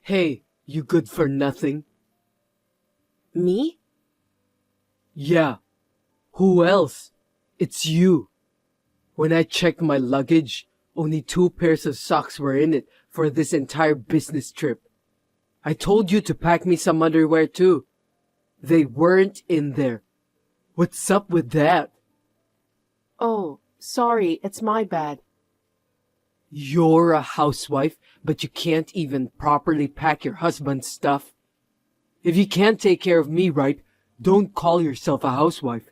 Hey, you good for nothing? Me? Yeah. Who else? It's you. When I checked my luggage, only 2 pairs of socks were in it for this entire business trip. I told you to pack me some underwear too. They weren't in there. What's up with that? Oh, sorry, it's my bad. You're a housewife, but you can't even properly pack your husband's stuff. If you can't take care of me right, don't call yourself a housewife.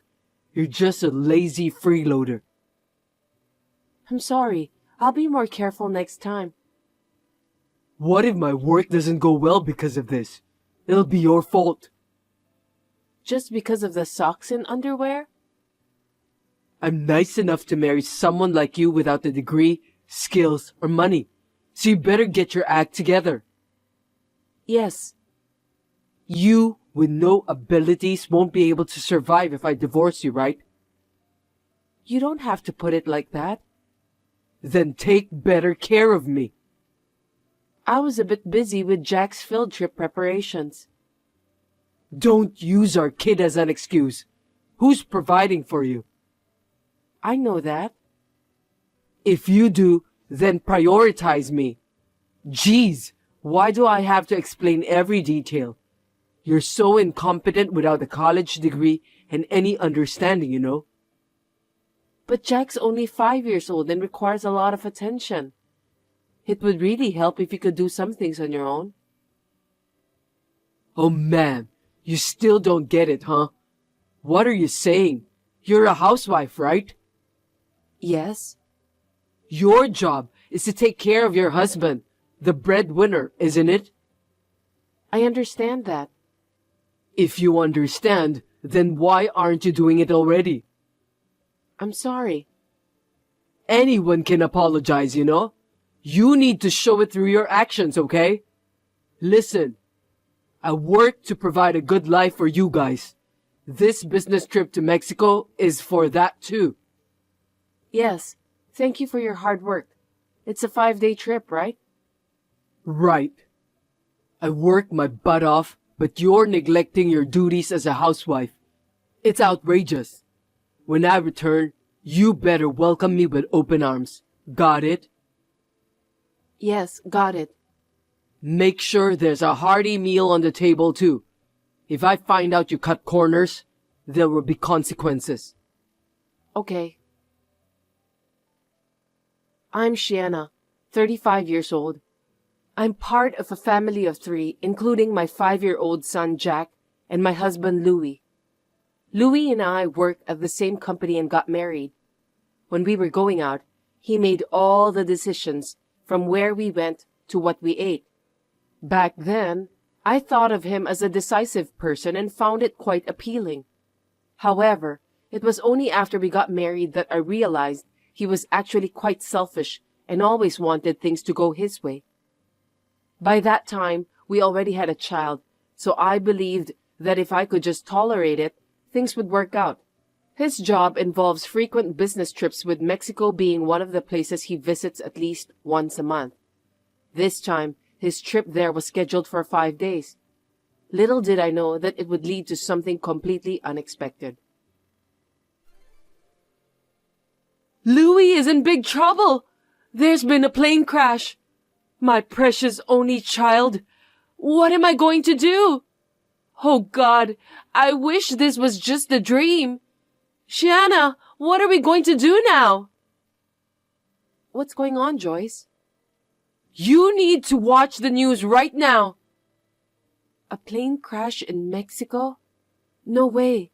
You're just a lazy freeloader. I'm sorry. I'll be more careful next time. What if my work doesn't go well because of this? It'll be your fault. Just because of the socks and underwear? I'm nice enough to marry someone like you without a degree, skills, or money. So you better get your act together. Yes. You, with no abilities, won't be able to survive if I divorce you, right? You don't have to put it like that. Then take better care of me. I was a bit busy with Jack's field trip preparations. Don't use our kid as an excuse. Who's providing for you? I know that. If you do, then prioritize me. Geez, why do I have to explain every detail? You're so incompetent without a college degree and any understanding, you know. But Jack's only 5 years old and requires a lot of attention. It would really help if you could do some things on your own. Oh man, you still don't get it, huh? What are you saying? You're a housewife, right? Yes. Your job is to take care of your husband, the breadwinner, isn't it? I understand that. If you understand, then why aren't you doing it already? I'm sorry. Anyone can apologize, you know? You need to show it through your actions, okay? Listen, I work to provide a good life for you guys. This business trip to Mexico is for that too. Yes. Thank you for your hard work. It's a 5-day trip, right? Right. I work my butt off, but you're neglecting your duties as a housewife. It's outrageous. When I return, you better welcome me with open arms. Got it? Yes, got it. Make sure there's a hearty meal on the table too. If I find out you cut corners, there will be consequences. Okay. I'm Shiana, 35 years old. I'm part of a family of 3, including my 5-year-old son Jack and my husband Louis. Louis and I worked at the same company and got married. When we were going out, he made all the decisions, from where we went to what we ate. Back then, I thought of him as a decisive person and found it quite appealing. However, it was only after we got married that I realized he was actually quite selfish and always wanted things to go his way. By that time, we already had a child, so I believed that if I could just tolerate it, things would work out. His job involves frequent business trips, with Mexico being one of the places he visits at least once a month. This time, his trip there was scheduled for 5 days. Little did I know that it would lead to something completely unexpected. Louis is in big trouble! There's been a plane crash! My precious only child! What am I going to do? Oh God, I wish this was just a dream! Shiana, what are we going to do now? What's going on, Joyce? You need to watch the news right now! A plane crash in Mexico? No way.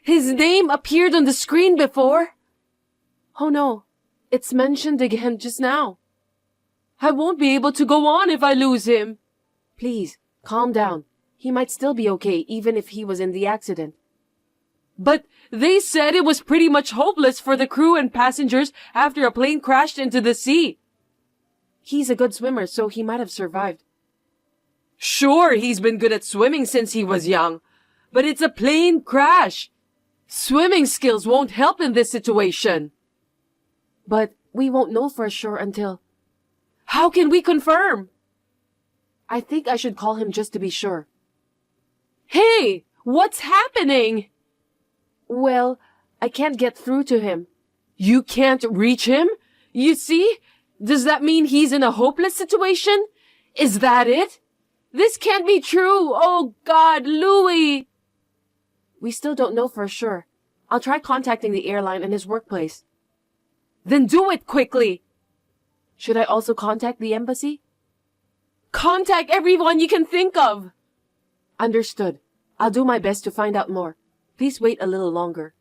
His name appeared on the screen before. Oh no, it's mentioned again just now. I won't be able to go on if I lose him. Please, calm down. He might still be okay even if he was in the accident. But they said it was pretty much hopeless for the crew and passengers after a plane crashed into the sea. He's a good swimmer, so he might have survived. Sure, he's been good at swimming since he was young, but it's a plane crash. Swimming skills won't help in this situation. But we won't know for sure until... How can we confirm? I think I should call him just to be sure. Hey, what's happening? Well, I can't get through to him. You can't reach him? You see? Does that mean he's in a hopeless situation? Is that it? This can't be true. Oh God, Louis! We still don't know for sure. I'll try contacting the airline and his workplace. Then do it quickly! Should I also contact the embassy? Contact everyone you can think of! Understood. I'll do my best to find out more. Please wait a little longer.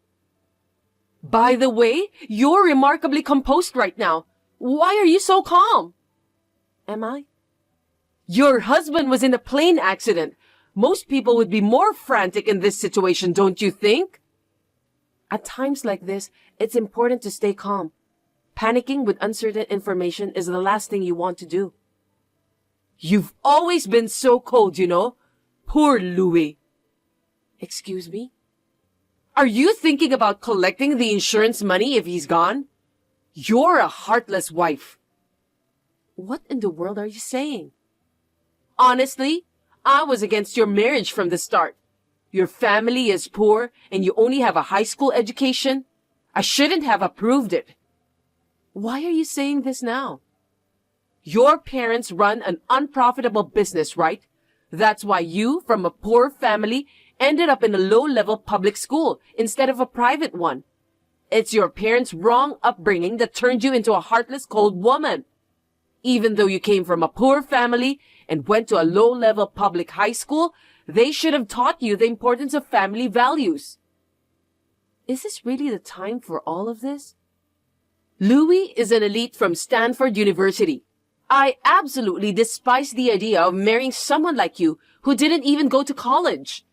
By the way, you're remarkably composed right now. Why are you so calm? Am I? Your husband was in a plane accident. Most people would be more frantic in this situation, don't you think? At times like this, it's important to stay calm. Panicking with uncertain information is the last thing you want to do. You've always been so cold, you know. Poor Louis. Excuse me? Are you thinking about collecting the insurance money if he's gone? You're a heartless wife. What in the world are you saying? Honestly, I was against your marriage from the start. Your family is poor and you only have a high school education. I shouldn't have approved it. Why are you saying this now? Your parents run an unprofitable business, right? That's why you, from a poor family, ended up in a low-level public school instead of a private one. It's your parents' wrong upbringing that turned you into a heartless, cold woman. Even though you came from a poor family and went to a low-level public high school, they should have taught you the importance of family values. Is this really the time for all of this? Louis is an elite from Stanford University. I absolutely despise the idea of marrying someone like you who didn't even go to college.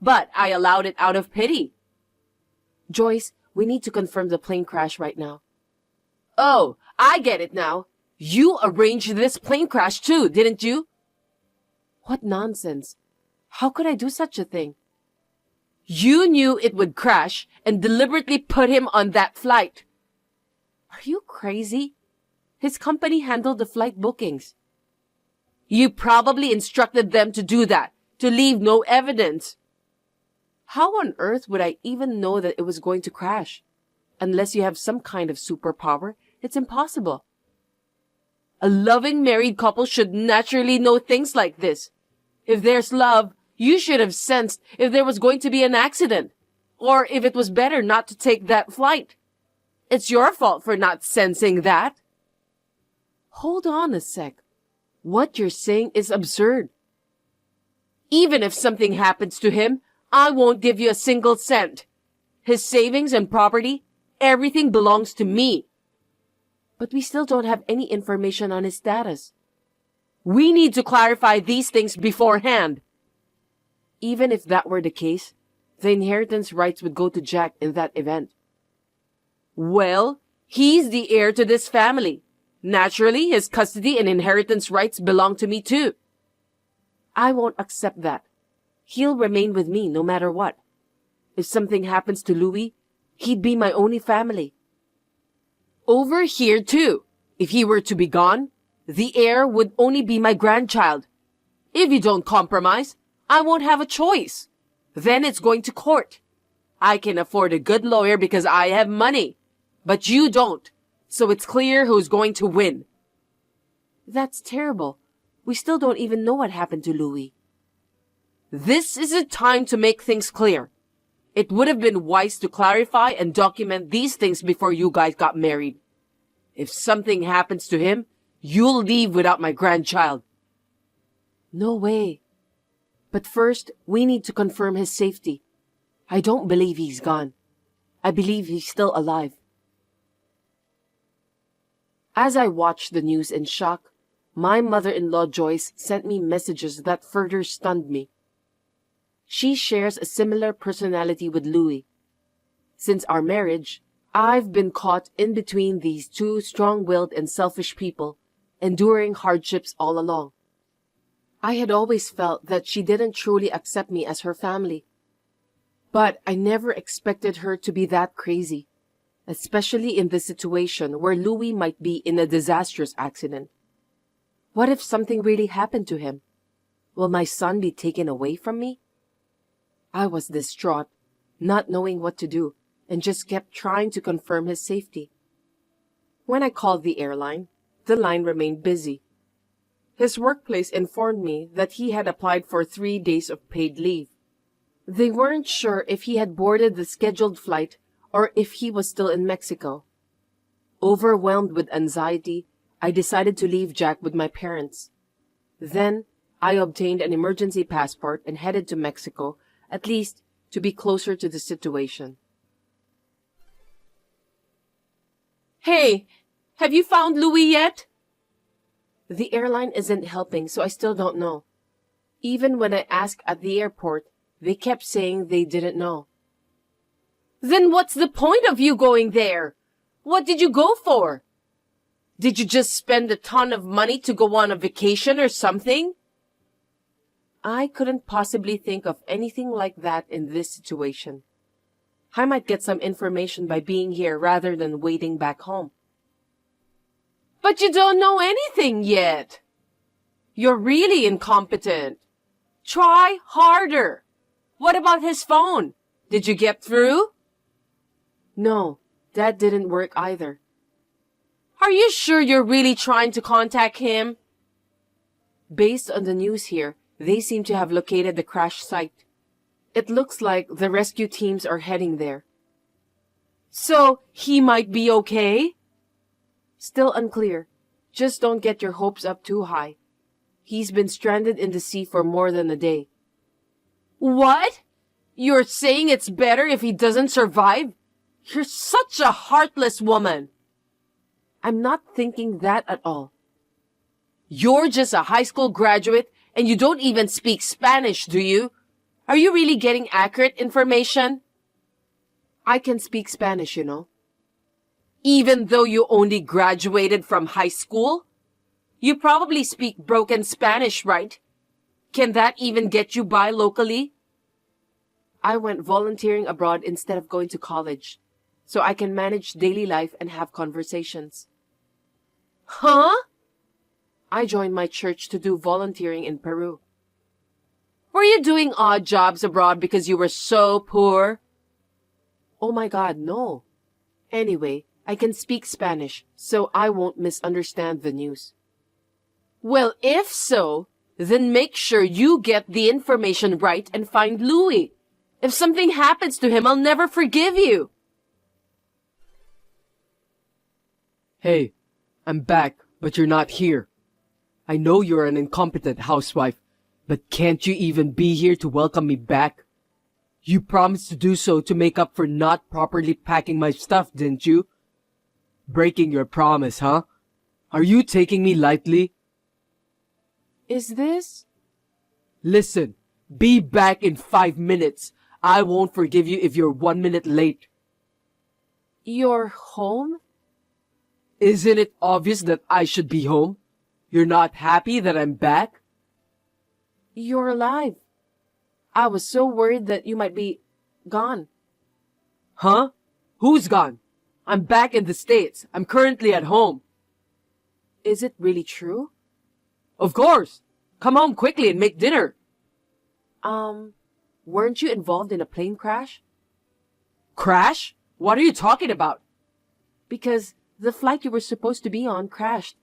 But I allowed it out of pity. Joyce, we need to confirm the plane crash right now. Oh, I get it now. You arranged this plane crash too, didn't you? What nonsense. How could I do such a thing? You knew it would crash and deliberately put him on that flight. Are you crazy? His company handled the flight bookings. You probably instructed them to do that, to leave no evidence. How on earth would I even know that it was going to crash? Unless you have some kind of superpower, it's impossible. A loving married couple should naturally know things like this. If there's love, you should have sensed if there was going to be an accident, or if it was better not to take that flight. It's your fault for not sensing that. Hold on a sec. What you're saying is absurd. Even if something happens to him, I won't give you a single cent. His savings and property, everything belongs to me. But we still don't have any information on his status. We need to clarify these things beforehand. Even if that were the case, the inheritance rights would go to Jack in that event. Well, he's the heir to this family. Naturally, his custody and inheritance rights belong to me too. I won't accept that. He'll remain with me no matter what. If something happens to Louis, he'd be my only family. Over here too, if he were to be gone, the heir would only be my grandchild. If you don't compromise, I won't have a choice. Then it's going to court. I can afford a good lawyer because I have money, but you don't. So it's clear who's going to win. That's terrible. We still don't even know what happened to Louis. This is a time to make things clear. It would have been wise to clarify and document these things before you guys got married. If something happens to him, you'll leave without my grandchild. No way. But first, we need to confirm his safety. I don't believe he's gone. I believe he's still alive. As I watched the news in shock, my mother-in-law Joyce sent me messages that further stunned me. She shares a similar personality with Louis. Since our marriage, I've been caught in between these two strong-willed and selfish people, enduring hardships all along. I had always felt that she didn't truly accept me as her family. But I never expected her to be that crazy, especially in this situation where Louis might be in a disastrous accident. What if something really happened to him? Will my son be taken away from me? I was distraught, not knowing what to do, and just kept trying to confirm his safety. When I called the airline, the line remained busy. His workplace informed me that he had applied for 3 days of paid leave. They weren't sure if he had boarded the scheduled flight or if he was still in Mexico. Overwhelmed with anxiety, I decided to leave Jack with my parents. Then, I obtained an emergency passport and headed to Mexico, at least to be closer to the situation. Hey, have you found Louis yet? The airline isn't helping, so I still don't know. Even when I asked at the airport, they kept saying they didn't know. Then what's the point of you going there? What did you go for? Did you just spend a ton of money to go on a vacation or something? I couldn't possibly think of anything like that in this situation. I might get some information by being here rather than waiting back home. But you don't know anything yet. You're really incompetent. Try harder. What about his phone? Did you get through? No, that didn't work either. Are you sure you're really trying to contact him? Based on the news here, they seem to have located the crash site. It looks like the rescue teams are heading there. So, he might be okay? Still unclear. Just don't get your hopes up too high. He's been stranded in the sea for more than a day. What? You're saying it's better if he doesn't survive? You're such a heartless woman. I'm not thinking that at all. You're just a high school graduate and you don't even speak Spanish, do you? Are you really getting accurate information? I can speak Spanish, you know. Even though you only graduated from high school? You probably speak broken Spanish, right? Can that even get you by locally? I went volunteering abroad instead of going to college, so I can manage daily life and have conversations. Huh? I joined my church to do volunteering in Peru. Were you doing odd jobs abroad because you were so poor? Oh my God, no. Anyway, I can speak Spanish, so I won't misunderstand the news. Well, if so, then make sure you get the information right and find Louis. If something happens to him, I'll never forgive you. Hey, I'm back, but you're not here. I know you're an incompetent housewife, but can't you even be here to welcome me back? You promised to do so to make up for not properly packing my stuff, didn't you? Breaking your promise, huh? Are you taking me lightly? Is this? Listen, be back in 5 minutes. I won't forgive you if you're 1 minute late. You're home? Isn't it obvious that I should be home? You're not happy that I'm back? You're alive. I was so worried that you might be gone. Huh? Who's gone? I'm back in the States. I'm currently at home. Is it really true? Of course. Come home quickly and make dinner. Weren't you involved in a plane crash? Crash? What are you talking about? Because the flight you were supposed to be on crashed,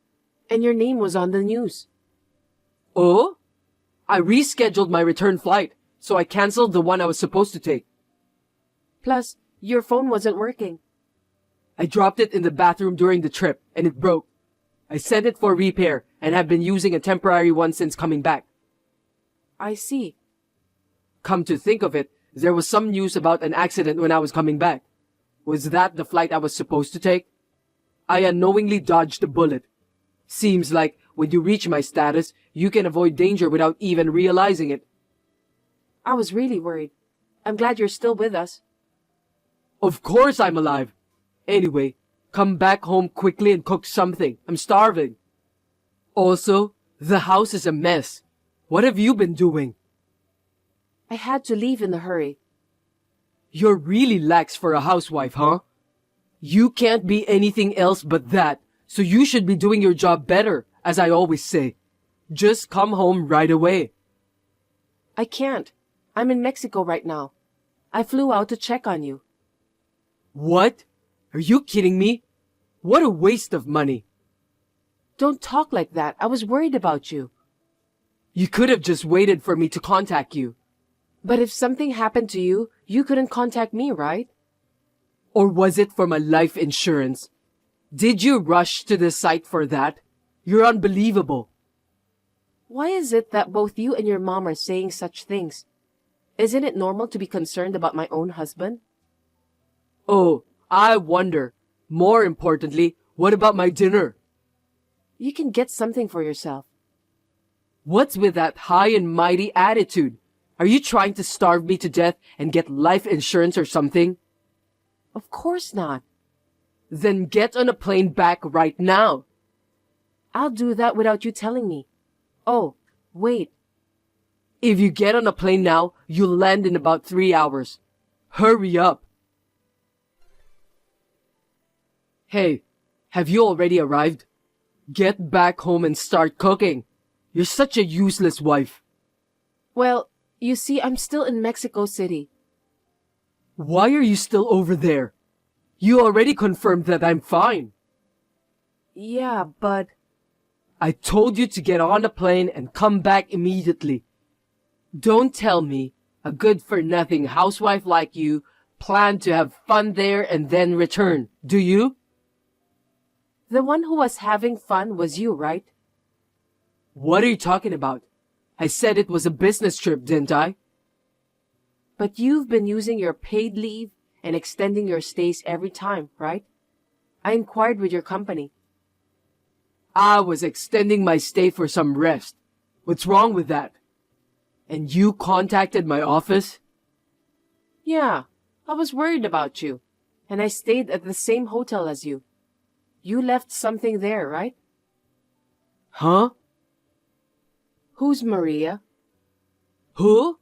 and your name was on the news. Oh? I rescheduled my return flight, so I canceled the one I was supposed to take. Plus, your phone wasn't working. I dropped it in the bathroom during the trip, and it broke. I sent it for repair, and have been using a temporary one since coming back. I see. Come to think of it, there was some news about an accident when I was coming back. Was that the flight I was supposed to take? I unknowingly dodged a bullet. Seems like when you reach my status, you can avoid danger without even realizing it. I was really worried. I'm glad you're still with us. Of course I'm alive. Anyway, come back home quickly and cook something. I'm starving. Also, the house is a mess. What have you been doing? I had to leave in a hurry. You're really lax for a housewife, huh? You can't be anything else but that, so you should be doing your job better, as I always say. Just come home right away. I can't. I'm in Mexico right now. I flew out to check on you. What? Are you kidding me? What a waste of money. Don't talk like that. I was worried about you. You could have just waited for me to contact you. But if something happened to you, you couldn't contact me, right? Or was it for my life insurance? Did you rush to the site for that? You're unbelievable. Why is it that both you and your mom are saying such things? Isn't it normal to be concerned about my own husband? Oh, I wonder. More importantly, what about my dinner? You can get something for yourself. What's with that high and mighty attitude? Are you trying to starve me to death and get life insurance or something? Of course not. Then get on a plane back right now. I'll do that without you telling me. Oh, wait. If you get on a plane now, you'll land in about 3 hours. Hurry up. Hey, have you already arrived? Get back home and start cooking. You're such a useless wife. Well, you see, I'm still in Mexico City. Why are you still over there? You already confirmed that I'm fine. Yeah, but... I told you to get on the plane and come back immediately. Don't tell me a good-for-nothing housewife like you planned to have fun there and then return, do you? The one who was having fun was you, right? What are you talking about? I said it was a business trip, didn't I? But you've been using your paid leave and extending your stays every time, right? I inquired with your company. I was extending my stay for some rest. What's wrong with that? And you contacted my office? Yeah, I was worried about you, and I stayed at the same hotel as you. You left something there, right? Huh? Who's Maria? Who?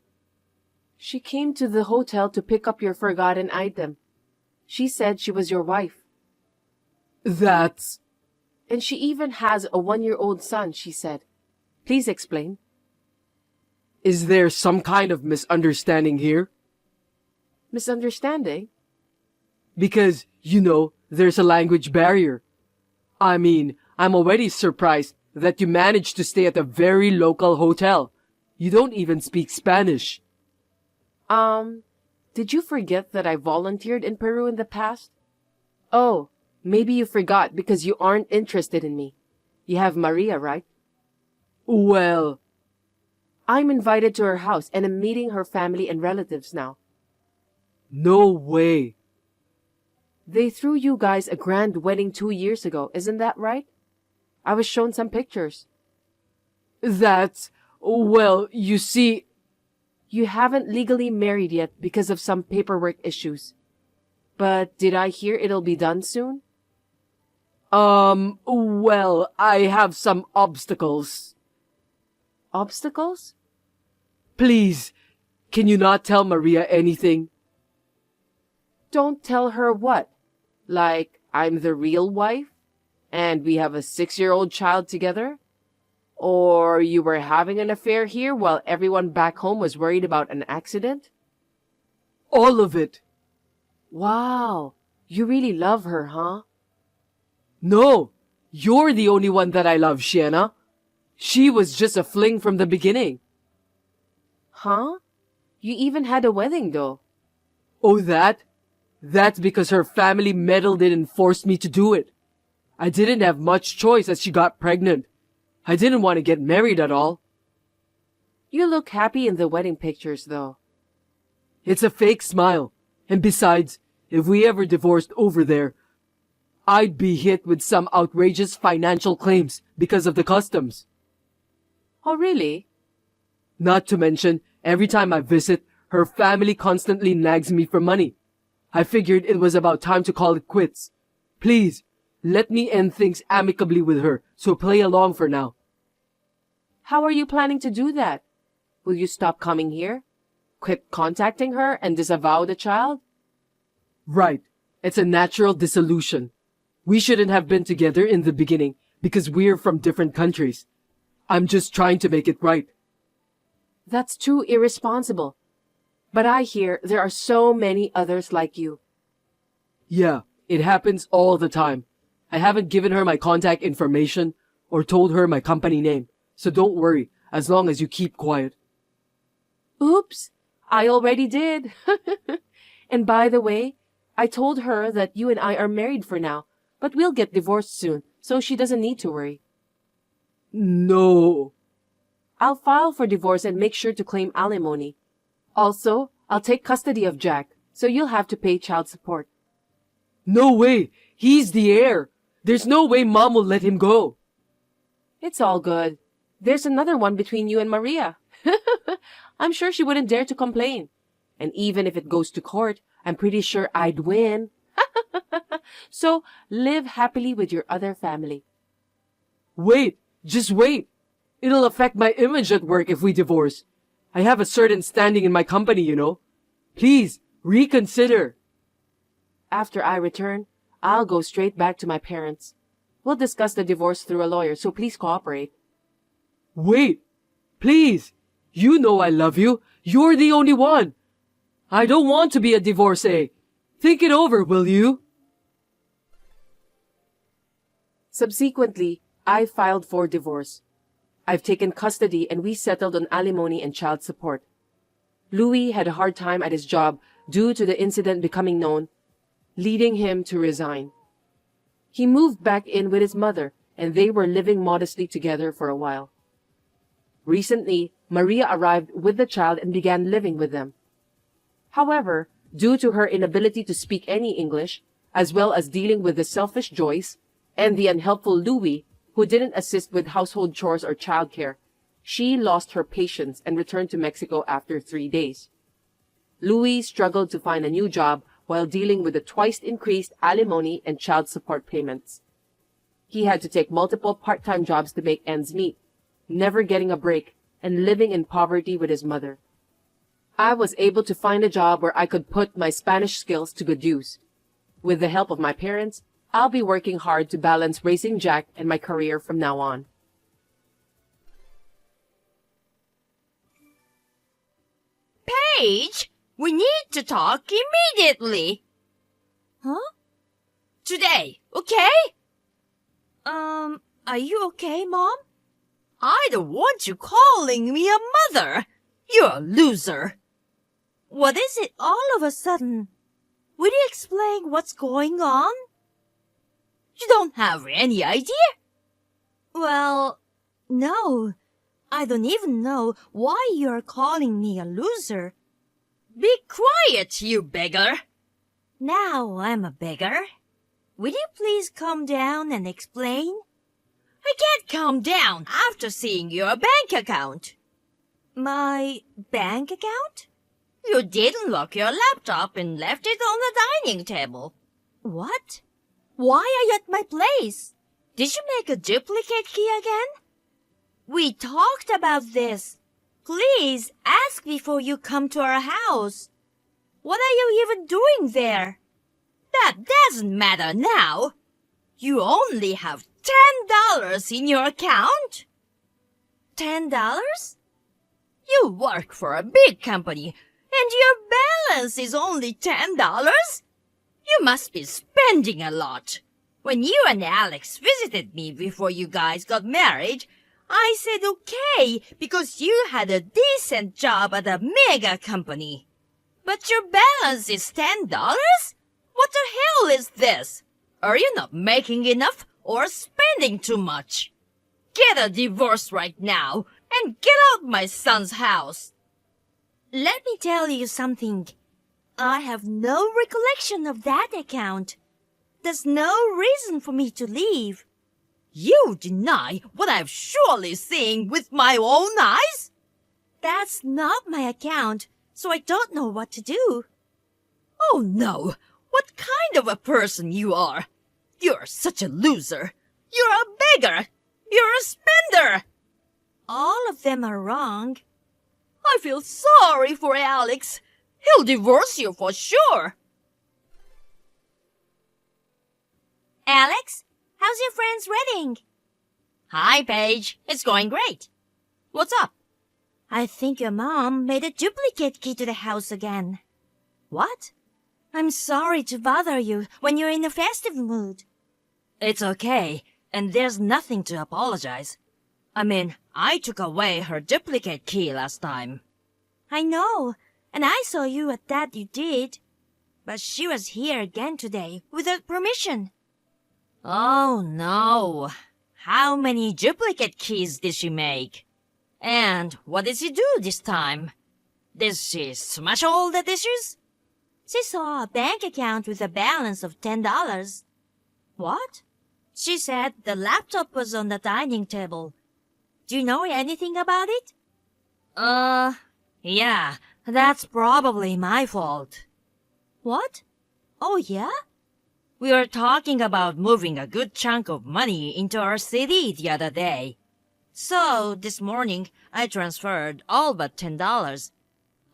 She came to the hotel to pick up your forgotten item. She said she was your wife. That's... And she even has a 1-year-old son, she said. Please explain. Is there some kind of misunderstanding here? Misunderstanding? Because, there's a language barrier. I mean, I'm already surprised that you managed to stay at a very local hotel. You don't even speak Spanish. Did you forget that I volunteered in Peru in the past? Oh, maybe you forgot because you aren't interested in me. You have Maria, right? Well... I'm invited to her house and am meeting her family and relatives now. No way. They threw you guys a grand wedding 2 years ago, isn't that right? I was shown some pictures. That's... Well, you see... You haven't legally married yet because of some paperwork issues. But did I hear it'll be done soon? Well, I have some obstacles. Obstacles? Please, can you not tell Maria anything? Don't tell her what? Like, I'm the real wife? And we have a 6-year-old child together? Or you were having an affair here while everyone back home was worried about an accident? All of it. Wow, you really love her, huh? No, you're the only one that I love, Sienna. She was just a fling from the beginning. Huh? You even had a wedding, though. Oh, that? That's because her family meddled in and forced me to do it. I didn't have much choice as she got pregnant. I didn't want to get married at all. You look happy in the wedding pictures, though. It's a fake smile. And besides, if we ever divorced over there, I'd be hit with some outrageous financial claims because of the customs. Oh, really? Not to mention, every time I visit, her family constantly nags me for money. I figured it was about time to call it quits. Please, let me end things amicably with her, so play along for now. How are you planning to do that? Will you stop coming here? Quit contacting her and disavow the child? Right. It's a natural dissolution. We shouldn't have been together in the beginning because we're from different countries. I'm just trying to make it right. That's too irresponsible. But I hear there are so many others like you. Yeah, it happens all the time. I haven't given her my contact information or told her my company name, so don't worry as long as you keep quiet. Oops, I already did. And by the way, I told her that you and I are married for now, but we'll get divorced soon, so she doesn't need to worry. No. I'll file for divorce and make sure to claim alimony. Also, I'll take custody of Jack, so you'll have to pay child support. No way! He's the heir! There's no way Mom will let him go! It's all good. There's another one between you and Maria. I'm sure she wouldn't dare to complain. And even if it goes to court, I'm pretty sure I'd win. So, live happily with your other family. Wait! Just wait! It'll affect my image at work if we divorce. I have a certain standing in my company, you know. Please, reconsider. After I return, I'll go straight back to my parents. We'll discuss the divorce through a lawyer, so please cooperate. Wait! Please! You know I love you. You're the only one. I don't want to be a divorcee. Think it over, will you? Subsequently, I filed for divorce. I've taken custody and we settled on alimony and child support. Louis had a hard time at his job due to the incident becoming known, leading him to resign. He moved back in with his mother and they were living modestly together for a while. Recently, Maria arrived with the child and began living with them. However, due to her inability to speak any English, as well as dealing with the selfish Joyce and the unhelpful Louis, who didn't assist with household chores or childcare, she lost her patience and returned to Mexico after 3 days. Louis struggled to find a new job while dealing with the twice increased alimony and child support payments. He had to take multiple part-time jobs to make ends meet, never getting a break and living in poverty with his mother. I was able to find a job where I could put my Spanish skills to good use. With the help of my parents, I'll be working hard to balance raising Jack and my career from now on. Paige, we need to talk immediately. Huh? Today, okay? Are you okay, Mom? I don't want you calling me a mother. You're a loser. What is it all of a sudden? Will you explain what's going on? You don't have any idea? Well, no. I don't even know why you're calling me a loser. Be quiet, you beggar. Now I'm a beggar. Will you please calm down and explain? I can't calm down after seeing your bank account. My bank account? You didn't lock your laptop and left it on the dining table. What? Why are you at my place? Did you make a duplicate key again? We talked about this. Please ask before you come to our house. What are you even doing there? That doesn't matter now. You only have $10 in your account. $10? You work for a big company and your balance is only $10? You must be spending a lot. When you and Alex visited me before you guys got married, I said okay because you had a decent job at a mega company. But your balance is $10? What the hell is this? Are you not making enough or spending too much? Get a divorce right now and get out my son's house. Let me tell you something. I have no recollection of that account. There's no reason for me to leave. You deny what I've surely seen with my own eyes? That's not my account, so I don't know what to do. Oh no, what kind of a person you are. You're such a loser. You're a beggar. You're a spender. All of them are wrong. I feel sorry for Alex. He'll divorce you for sure. Alex, how's your friend's wedding? Hi, Paige. It's going great. What's up? I think your mom made a duplicate key to the house again. What? I'm sorry to bother you when you're in a festive mood. It's okay, and there's nothing to apologize. I mean, I took away her duplicate key last time. I know, and I saw you at that you did. But she was here again today without permission. Oh no. How many duplicate keys did she make? And what did she do this time? Did she smash all the dishes? She saw a bank account with a balance of $10. What? She said the laptop was on the dining table. Do you know anything about it? Yeah, that's probably my fault. What? Oh, yeah? We were talking about moving a good chunk of money into our CD the other day. So, this morning, I transferred all but $10.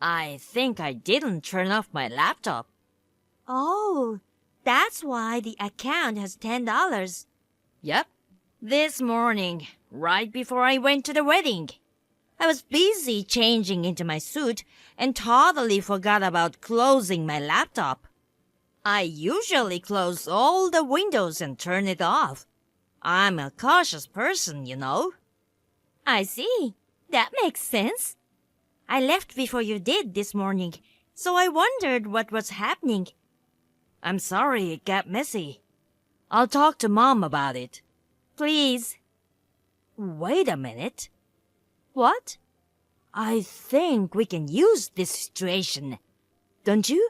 I think I didn't turn off my laptop. Oh, that's why the account has $10. Yep. This morning, right before I went to the wedding. I was busy changing into my suit and totally forgot about closing my laptop. I usually close all the windows and turn it off. I'm a cautious person, you know. I see. That makes sense. I left before you did this morning, so I wondered what was happening. I'm sorry it got messy. I'll talk to Mom about it. Please. Wait a minute. What? I think we can use this situation. Don't you?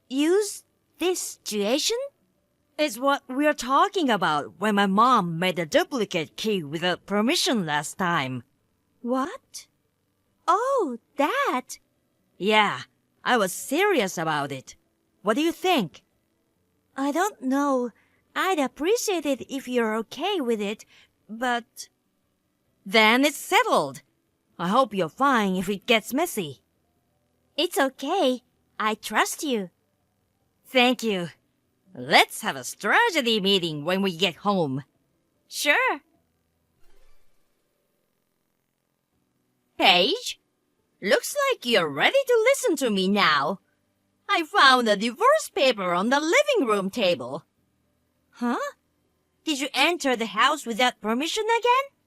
Use this situation? It's what we're talking about when my mom made a duplicate key without permission last time. What? Oh, that. Yeah, I was serious about it. What do you think? I don't know. I'd appreciate it if you're okay with it, but... Then it's settled. I hope you're fine if it gets messy. It's okay. I trust you. Thank you. Let's have a strategy meeting when we get home. Sure. Paige, looks like you're ready to listen to me now. I found a divorce paper on the living room table. Huh? Did you enter the house without permission again?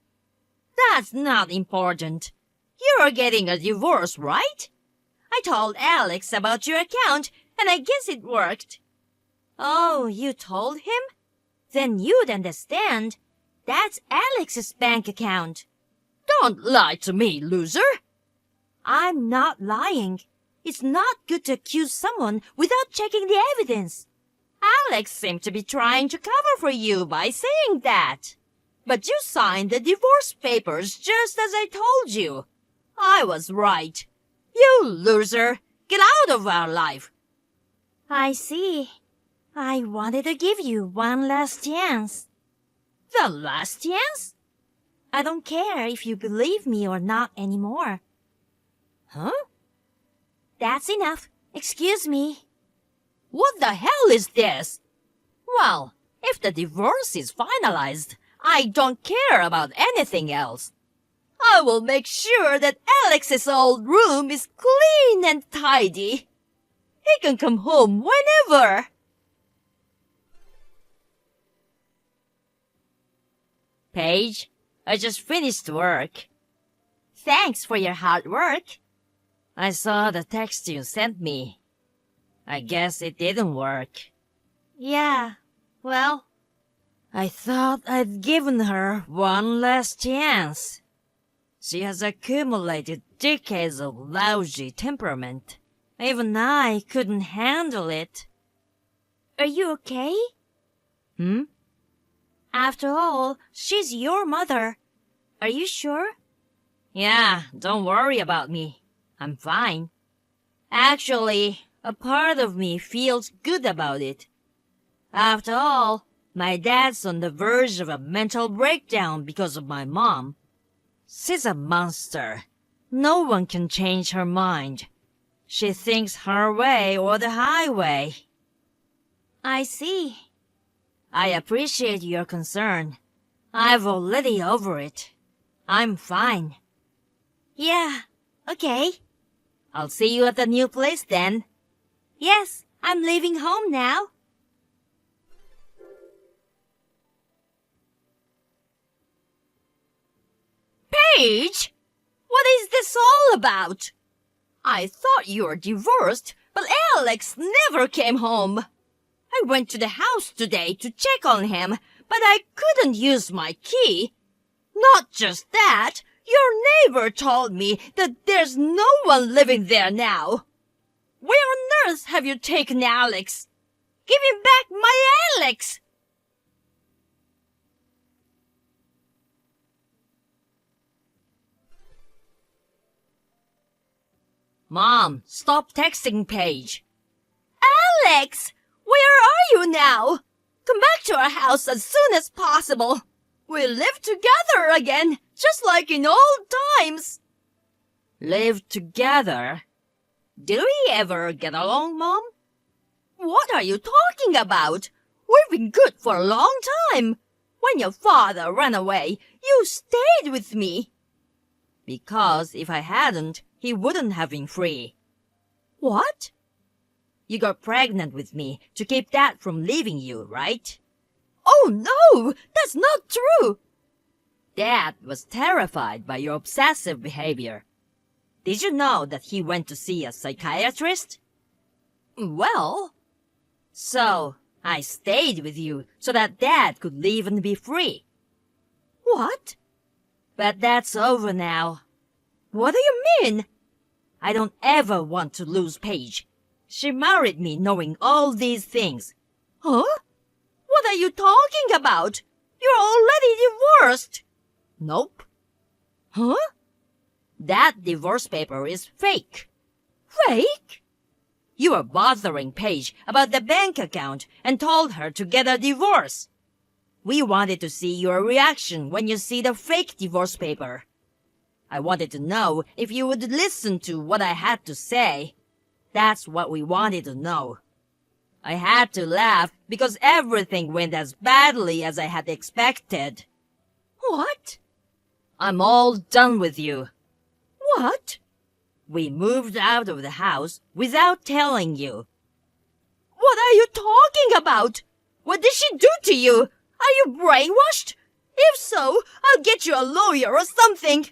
That's not important. You're getting a divorce, right? I told Alex about your account, and I guess it worked. Oh, you told him? Then you'd understand. That's Alex's bank account. Don't lie to me, loser. I'm not lying. It's not good to accuse someone without checking the evidence. Alex seemed to be trying to cover for you by saying that. But you signed the divorce papers just as I told you. I was right. You loser. Get out of our life. I see. I wanted to give you one last chance. The last chance? I don't care if you believe me or not anymore. Huh? That's enough. Excuse me. What the hell is this? Well, if the divorce is finalized, I don't care about anything else. I will make sure that Alex's old room is clean and tidy. He can come home whenever. Paige, I just finished work. Thanks for your hard work. I saw the text you sent me. I guess it didn't work. Yeah, well, I thought I'd given her one last chance. She has accumulated decades of lousy temperament. Even I couldn't handle it. are you okay? Hmm? After all, she's your mother. Are you sure? Yeah, don't worry about me. I'm fine. Actually, a part of me feels good about it. After all, my dad's on the verge of a mental breakdown because of my mom. She's a monster. No one can change her mind. She thinks her way or the highway. I see. I appreciate your concern. I've already over it. I'm fine. Yeah, okay. I'll see you at the new place then. Yes, I'm leaving home now. Paige! What is this all about? I thought you were divorced, but Alex never came home. I went to the house today to check on him, but I couldn't use my key. Not just that, your neighbor told me that there's no one living there now. Where on earth have you taken Alex? Give me back my Alex! Mom, stop texting Paige. Alex! Where are you now? Come back to our house as soon as possible. We'll live together again, just like in old times. Live together? Do we ever get along, Mom? What are you talking about? We've been good for a long time. When your father ran away, you stayed with me. Because if I hadn't, he wouldn't have been free. What? You got pregnant with me to keep Dad from leaving you, right? Oh no, that's not true. Dad was terrified by your obsessive behavior. Did you know that he went to see a psychiatrist? Well, so I stayed with you so that Dad could leave and be free. What? But that's over now. What do you mean? I don't ever want to lose Paige. She married me knowing all these things. Huh? What are you talking about? You're already divorced. Nope. Huh? That divorce paper is fake. Fake? You were bothering Paige about the bank account and told her to get a divorce. We wanted to see your reaction when you see the fake divorce paper. I wanted to know if you would listen to what I had to say. That's what we wanted to know. I had to laugh because everything went as badly as I had expected. What? I'm all done with you. What? We moved out of the house without telling you. What are you talking about? What did she do to you? Are you brainwashed? If so, I'll get you a lawyer or something.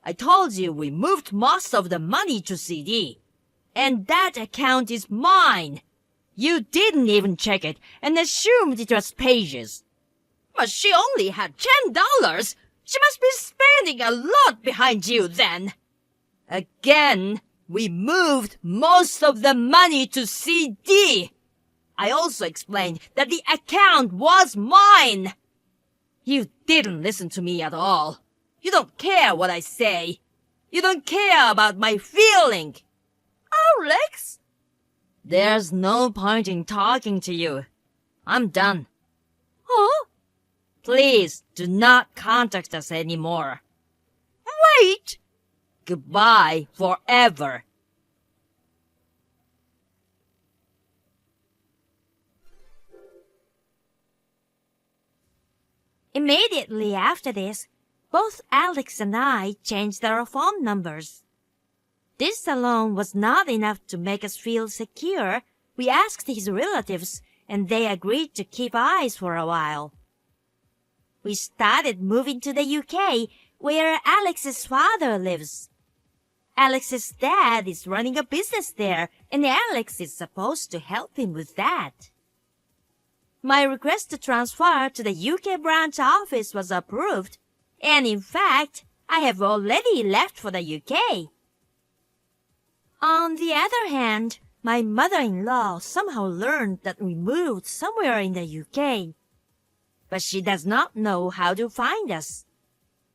I told you we moved most of the money to CD. And that account is mine. You didn't even check it and assumed it was Paige's. But she only had $10. She must be spending a lot behind you then. Again, we moved most of the money to CD. I also explained that the account was mine. You didn't listen to me at all. You don't care what I say. You don't care about my feeling. Alex? There's no point in talking to you. I'm done. Huh? Please do not contact us anymore. Wait! Goodbye forever. Immediately after this, both Alex and I changed our phone numbers. This alone was not enough to make us feel secure. We asked his relatives, and they agreed to keep eyes for a while. We started moving to the UK, where Alex's father lives. Alex's dad is running a business there, and Alex is supposed to help him with that. My request to transfer to the UK branch office was approved, and in fact, I have already left for the UK. On the other hand, my mother-in-law somehow learned that we moved somewhere in the UK, but she does not know how to find us.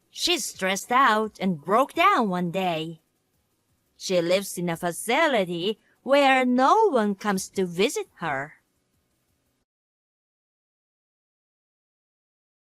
She's stressed out and broke down one day. She lives in a facility where no one comes to visit her.